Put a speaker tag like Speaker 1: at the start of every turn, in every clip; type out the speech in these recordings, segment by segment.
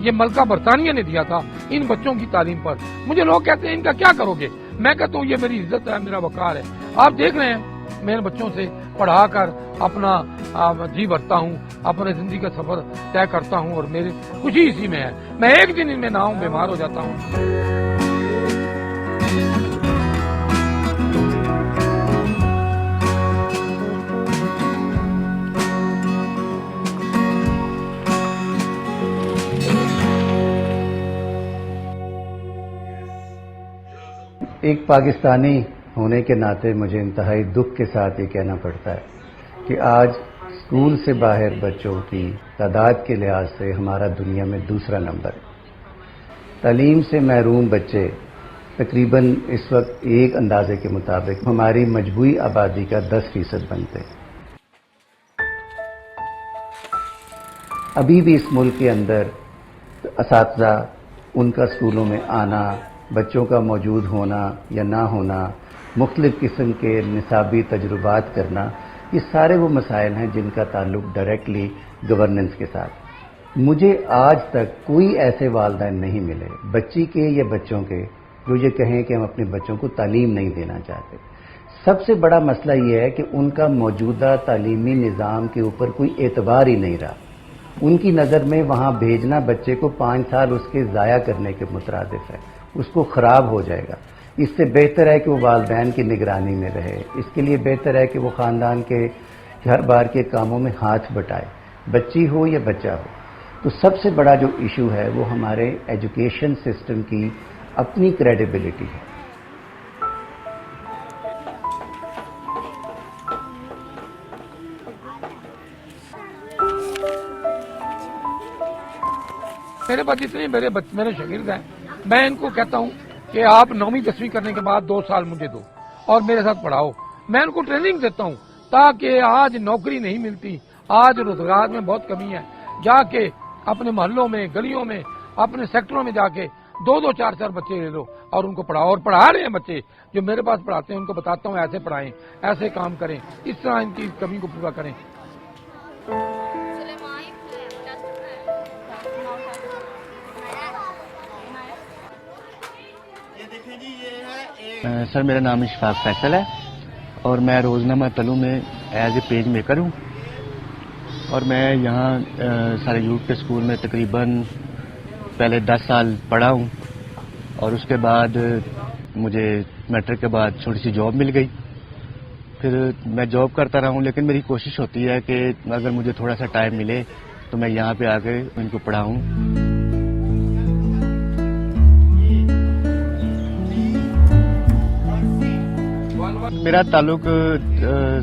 Speaker 1: یہ ملکہ برطانیہ نے دیا تھا ان بچوں کی تعلیم پر. مجھے لوگ کہتے ہیں ان کا کیا کرو گے؟ میں کہتا ہوں یہ میری عزت ہے, میرا وقار ہے. آپ دیکھ رہے ہیں میں بچوں سے پڑھا کر اپنا جی بھرتا ہوں, اپنے زندگی کا سفر طے کرتا ہوں, اور میری خوشی اسی میں ہے. میں ایک دن ان میں نہ ہوں بیمار ہو جاتا ہوں.
Speaker 2: ایک پاکستانی ہونے کے ناطے مجھے انتہائی دکھ کے ساتھ یہ کہنا پڑتا ہے کہ آج اسکول سے باہر بچوں کی تعداد کے لحاظ سے ہمارا دنیا میں دوسرا نمبر ہے. تعلیم سے محروم بچے تقریباً اس وقت ایک اندازے کے مطابق ہماری مجموعی آبادی کا 10% بنتے ہیں. ابھی بھی اس ملک کے اندر اساتذہ, ان کا اسکولوں میں آنا, بچوں کا موجود ہونا یا نہ ہونا, مختلف قسم کے نصابی تجربات کرنا, یہ سارے وہ مسائل ہیں جن کا تعلق ڈائریکٹلی گورننس کے ساتھ. مجھے آج تک کوئی ایسے والدین نہیں ملے, بچی کے یا بچوں کے, جو یہ کہیں کہ ہم اپنے بچوں کو تعلیم نہیں دینا چاہتے. سب سے بڑا مسئلہ یہ ہے کہ ان کا موجودہ تعلیمی نظام کے اوپر کوئی اعتبار ہی نہیں رہا. ان کی نظر میں وہاں بھیجنا بچے کو 5 سال اس کے ضائع کرنے کے مترادف ہے, اس کو خراب ہو جائے گا. اس سے بہتر ہے کہ وہ والدین کی نگرانی میں رہے. اس کے لیے بہتر ہے کہ وہ خاندان کے گھر بار کے کاموں میں ہاتھ بٹائے, بچی ہو یا بچہ ہو. تو سب سے بڑا جو ایشو ہے وہ ہمارے ایجوکیشن سسٹم کی اپنی کریڈیبلٹی ہے.
Speaker 1: میرے پاس جتنے میرے شاگرد ہیں, میں ان کو کہتا ہوں کہ آپ 9ویں 10ویں کرنے کے بعد 2 سال مجھے دو اور میرے ساتھ پڑھاؤ. میں ان کو ٹریننگ دیتا ہوں تاکہ آج نوکری نہیں ملتی, آج روزگار میں بہت کمی ہے. جا کے اپنے محلوں میں, گلیوں میں, اپنے سیکٹروں میں جا کے 2-2 4-4 بچے لے لو اور ان کو پڑھاؤ. اور پڑھا رہے ہیں بچے جو میرے پاس پڑھاتے ہیں, ان کو بتاتا ہوں ایسے پڑھائیں, ایسے کام کریں, اس طرح ان کی کمی کو پورا کریں.
Speaker 3: سر میرا نام اشفاق فیصل ہے اور میں روزنامہ طلوع میں ایز اے پیج میکر ہوں. اور میں یہاں سارے یوتھ کے اسکول میں تقریباً پہلے 10 سال پڑھا ہوں, اور اس کے بعد مجھے میٹرک کے بعد چھوٹی سی جاب مل گئی. پھر میں جاب کرتا رہا ہوں, لیکن میری کوشش ہوتی ہے کہ اگر مجھے تھوڑا سا ٹائم ملے تو میں یہاں پہ آ کے ان کو پڑھاؤں. میرا تعلق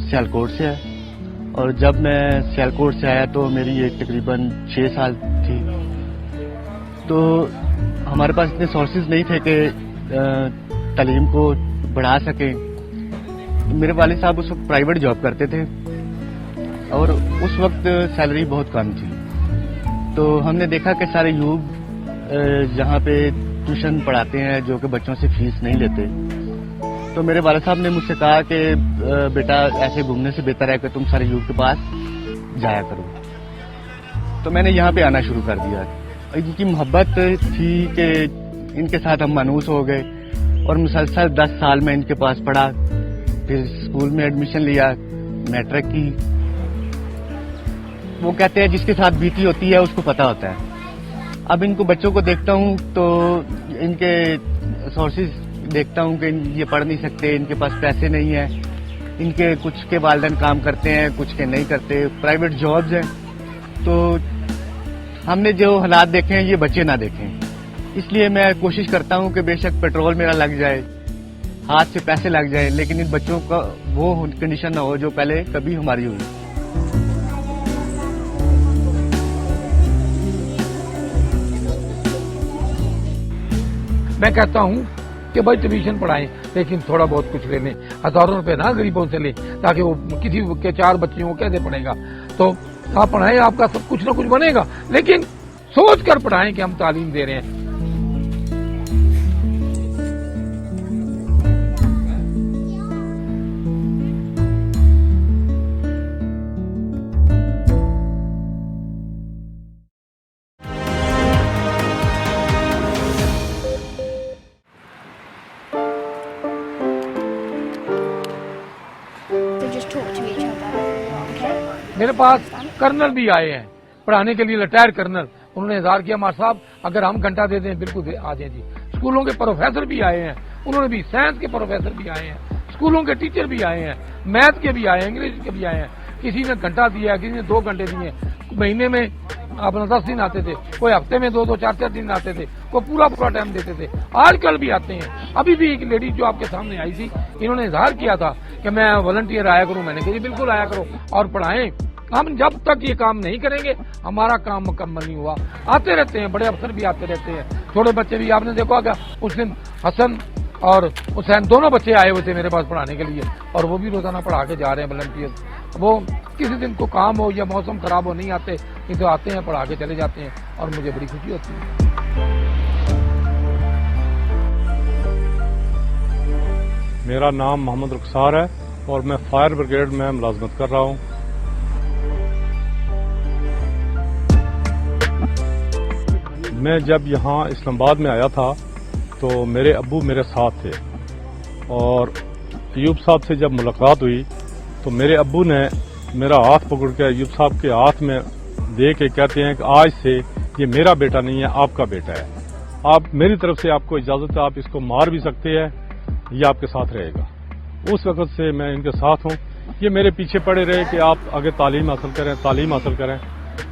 Speaker 3: سیالکوٹ سے ہے, اور جب میں سیالکوٹ سے آیا تو میری یہ تقریباً 6 سال تھی. تو ہمارے پاس اتنے سورسز نہیں تھے کہ تعلیم کو بڑھا سکیں. میرے والد صاحب اس وقت پرائیویٹ جاب کرتے تھے اور اس وقت سیلری بہت کم تھی. تو ہم نے دیکھا کہ سارے یوگ جہاں پہ ٹیوشن پڑھاتے ہیں جو کہ بچوں سے فیس نہیں لیتے, تو میرے والد صاحب نے مجھ سے کہا کہ بیٹا ایسے گھومنے سے بہتر ہے کہ تم سارے یوگ کے پاس جایا کرو. تو میں نے یہاں پہ آنا شروع کر دیا. ان کی محبت تھی کہ ان کے ساتھ ہم مانوس ہو گئے, اور مسلسل 10 سال میں ان کے پاس پڑھا. پھر اسکول میں ایڈمیشن لیا, میٹرک کی. وہ کہتے ہیں جس کے ساتھ بیتی ہوتی ہے اس کو پتا ہوتا ہے. اب ان کو بچوں کو دیکھتا ہوں تو ان کے سورسز دیکھتا ہوں کہ یہ پڑھ نہیں سکتے, ان کے پاس پیسے نہیں ہیں, ان کے کچھ کے والدین کام کرتے ہیں, کچھ کے نہیں کرتے, پرائیویٹ جابز ہیں. تو ہم نے جو حالات دیکھے ہیں یہ بچے نہ دیکھیں, اس لیے میں کوشش کرتا ہوں کہ بے شک پیٹرول میرا لگ جائے, ہاتھ سے پیسے لگ جائیں, لیکن ان بچوں کا وہ کنڈیشن نہ ہو جو پہلے کبھی ہماری ہوئی.
Speaker 1: میں کہتا ہوں کہ بھائی ٹیوشن پڑھائیں, لیکن تھوڑا بہت کچھ لے لیں, ہزاروں روپے نہ غریبوں سے لیں, تاکہ وہ کسی کے 4 بچے وہ کیسے پڑھے گا. تو آپ پڑھائیں, آپ کا سب کچھ نہ کچھ بنے گا, لیکن سوچ کر پڑھائیں کہ ہم تعلیم دے رہے ہیں. میرے پاس کرنل بھی آئے ہیں پڑھانے کے لیے، ریٹائر کرنل، انہوں نے اظہار کیا مار صاحب اگر ہم گھنٹہ دے دیں بالکل آ جائیں جی۔ اسکولوں کے پروفیسر بھی آئے ہیں، انہوں نے بھی، سائنس کے پروفیسر بھی آئے ہیں، اسکولوں کے ٹیچر بھی آئے ہیں، میتھ کے بھی آئے ہیں، انگلش کے بھی آئے ہیں، کسی نے گھنٹہ دیا، کسی نے 2 گھنٹے دیے، مہینے میں اپنا 10 دن آتے تھے، کوئی ہفتے میں 2 4 دن آتے تھے، کوئی پورا ٹائم دیتے تھے، آج کل بھی آتے ہیں۔ ابھی بھی ایک لیڈی جو آپ کے سامنے آئی تھی، انہوں نے اظہار کیا تھا کہ میں والنٹیئر آیا کروں، میں نے کہا جی بالکل آیا کرو اور پڑھائیں، ہم جب تک یہ کام نہیں کریں گے ہمارا کام مکمل نہیں ہوا۔ آتے رہتے ہیں، بڑے افسر بھی آتے رہتے ہیں، چھوٹے بچے بھی، آپ نے دیکھا کہ اس دن حسن اور حسین دونوں بچے آئے ہوئے تھے میرے پاس پڑھانے کے لیے، اور وہ بھی روزانہ پڑھا کے جا رہے ہیں والنٹیئر۔ وہ کسی دن کو کام ہو یا موسم خراب ہو نہیں آتے، یہ تو آتے ہیں پڑھا کے چلے جاتے ہیں، اور مجھے بڑی خوشی ہوتی ہے۔
Speaker 4: میرا نام محمد رخسار ہے اور میں فائر بریگیڈ میں ملازمت کر رہا ہوں۔ میں جب یہاں اسلام آباد میں آیا تھا تو میرے ابو میرے ساتھ تھے، اور ایوب صاحب سے جب ملاقات ہوئی تو میرے ابو نے میرا ہاتھ پکڑ کے ایوب صاحب کے ہاتھ میں دے کے کہتے ہیں کہ آج سے یہ میرا بیٹا نہیں ہے، آپ کا بیٹا ہے، آپ میری طرف سے آپ کو اجازت ہے، آپ اس کو مار بھی سکتے ہیں، یہ آپ کے ساتھ رہے گا۔ اس وقت سے میں ان کے ساتھ ہوں۔ یہ میرے پیچھے پڑے رہے کہ آپ آگے تعلیم حاصل کریں،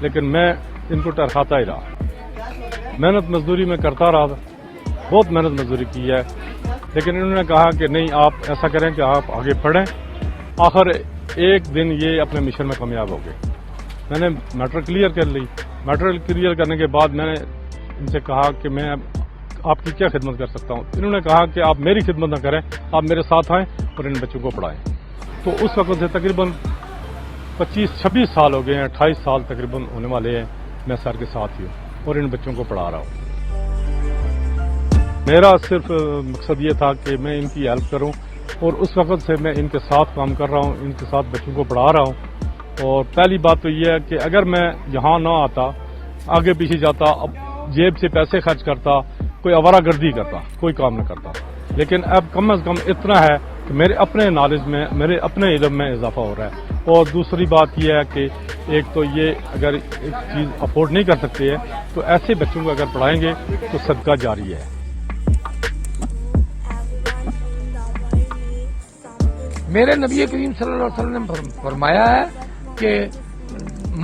Speaker 4: لیکن میں ان کو ٹرکھاتا ہی رہا، محنت مزدوری میں کرتا رہا، بہت محنت مزدوری کی ہے، لیکن انہوں نے کہا کہ نہیں آپ ایسا کریں کہ آپ آگے پڑھیں۔ آخر ایک دن یہ اپنے مشن میں کامیاب ہو گئے۔ میں نے میٹرک کلیئر کر لی، میٹرک کلیئر کرنے کے بعد میں نے ان سے کہا کہ میں آپ کی کیا خدمت کر سکتا ہوں؟ انہوں نے کہا کہ آپ میری خدمت نہ کریں، آپ میرے ساتھ آئیں اور ان بچوں کو پڑھائیں۔ تو اس وقت سے تقریباً 25-26 سال ہو گئے ہیں، 28 سال تقریباً ہونے والے ہیں، میں سر کے ساتھ ہی ہوں اور ان بچوں کو پڑھا رہا ہوں۔ میرا صرف مقصد یہ تھا کہ میں ان کی ہیلپ کروں، اور اس وقت سے میں ان کے ساتھ کام کر رہا ہوں، ان کے ساتھ بچوں کو پڑھا رہا ہوں۔ اور پہلی بات تو یہ ہے کہ اگر میں یہاں نہ آتا، آگے پیچھے جاتا، اب جیب سے پیسے خرچ کرتا، کوئی آوارہ گردی کرتا، کوئی کام نہ کرتا، لیکن اب کم از کم اتنا ہے کہ میرے اپنے نالج میں، میرے اپنے علم میں اضافہ ہو رہا ہے۔ اور دوسری بات یہ ہے کہ ایک تو یہ اگر ایک چیز افورڈ نہیں کر سکتے ہیں تو ایسے بچوں کو اگر پڑھائیں گے تو صدقہ جاری ہے۔
Speaker 1: میرے نبی کریم صلی اللہ علیہ وسلم نے فرمایا ہے کہ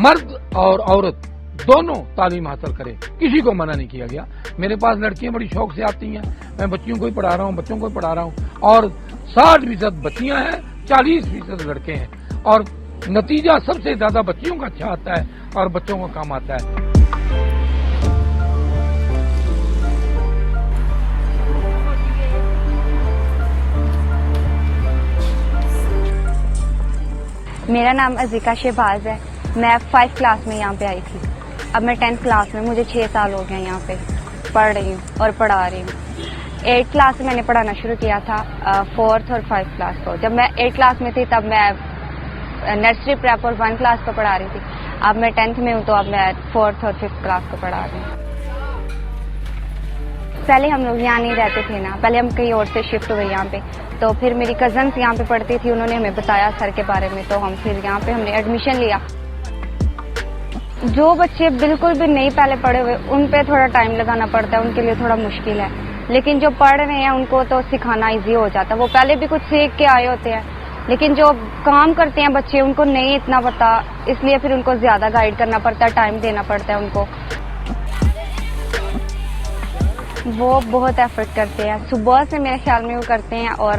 Speaker 1: مرد اور عورت دونوں تعلیم حاصل کریں، کسی کو منع نہیں کیا گیا۔ میرے پاس لڑکیاں بڑی شوق سے آتی ہیں، میں بچیوں کو ہی پڑھا رہا ہوں، بچوں کو ہی پڑھا رہا ہوں، اور 60% بچیاں ہیں، 40% لڑکے ہیں، اور نتیجہ سب سے زیادہ بچیوں کا اچھا آتا ہے اور بچوں کا کام آتا ہے۔
Speaker 5: میرا نام عزیکا شہباز ہے، میں 5 کلاس میں یہاں پہ آئی تھی، اب میں 10th کلاس میں، مجھے 6 سال ہو گئے یہاں پہ پڑھ رہی ہوں اور پڑھا رہی ہوں۔ 8 کلاس سے میں نے پڑھانا شروع کیا تھا، 4th اور 5 کلاس کو۔ جب میں 8 کلاس میں تھی تب میں نرسری پریپ اور 1 کلاس کو پڑھا رہی تھی، اب میں 10th میں ہوں تو اب میں 4th اور 5th کلاس کو پڑھا رہی ہوں۔ پہلے ہم لوگ یہاں نہیں رہتے تھے نا، پہلے ہم کہیں اور سے شفٹ ہوئے یہاں پہ، تو پھر میری کزنس یہاں پہ پڑھتی تھی، انہوں نے ہمیں بتایا سر کے بارے میں، تو ہم پھر یہاں پہ ہم نے ایڈمیشن لیا۔ جو بچے بالکل بھی نہیں پہلے پڑھے ہوئے ان پہ تھوڑا ٹائم لگانا پڑتا ہے، ان کے لیے تھوڑا مشکل ہے، لیکن جو پڑھ رہے ہیں ان کو تو سکھانا ایزی ہو جاتا ہے، وہ پہلے بھی کچھ سیکھ کے آئے ہوتے ہیں، لیکن جو کام کرتے ہیں بچے ان کو نہیں اتنا پتا، اس لیے پھر ان کو زیادہ گائیڈ کرنا پڑتا ہے، ٹائم دینا پڑتا ہے ان کو۔ وہ بہت ایفرٹ کرتے ہیں، صبح سے میرے خیال میں وہ کرتے ہیں اور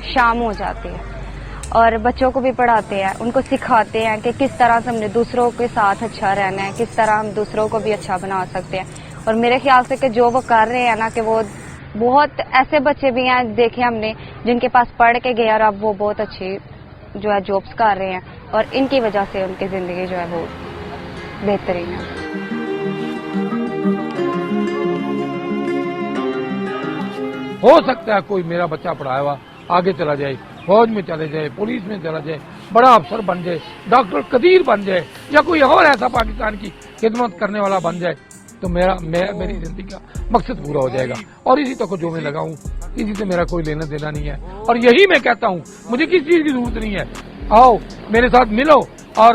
Speaker 5: شام ہو جاتی ہے، اور بچوں کو بھی پڑھاتے ہیں، ان کو سکھاتے ہیں کہ کس طرح سے ہم نے دوسروں کے ساتھ اچھا رہنا ہے، کس طرح ہم دوسروں کو بھی اچھا بنا سکتے ہیں۔ اور میرے خیال سے کہ جو وہ کر رہے ہیں نا، کہ وہ بہت ایسے بچے بھی ہیں دیکھے ہم نے جن کے پاس پڑھ کے گئے اور اب وہ بہت اچھی جو ہے جابس کر رہے ہیں، اور ان کی وجہ سے ان کی زندگی جو ہے وہ بہترین ہے۔
Speaker 1: ہو سکتا ہے کوئی میرا بچہ پڑھایا ہوا آگے چلا جائے، فوج میں چلے جائے، پولیس میں چلا جائے، بڑا افسر بن جائے، ڈاکٹر قدیر بن جائے، یا کوئی اور ایسا پاکستان کی خدمت کرنے والا بن جائے، تو میری زندگی کا مقصد پورا ہو جائے گا۔ اور اسی تک جو میں لگا ہوں، اسی سے میرا کوئی لینا دینا نہیں ہے، اور یہی میں کہتا ہوں، مجھے کسی چیز کی ضرورت نہیں ہے، آؤ میرے ساتھ ملو اور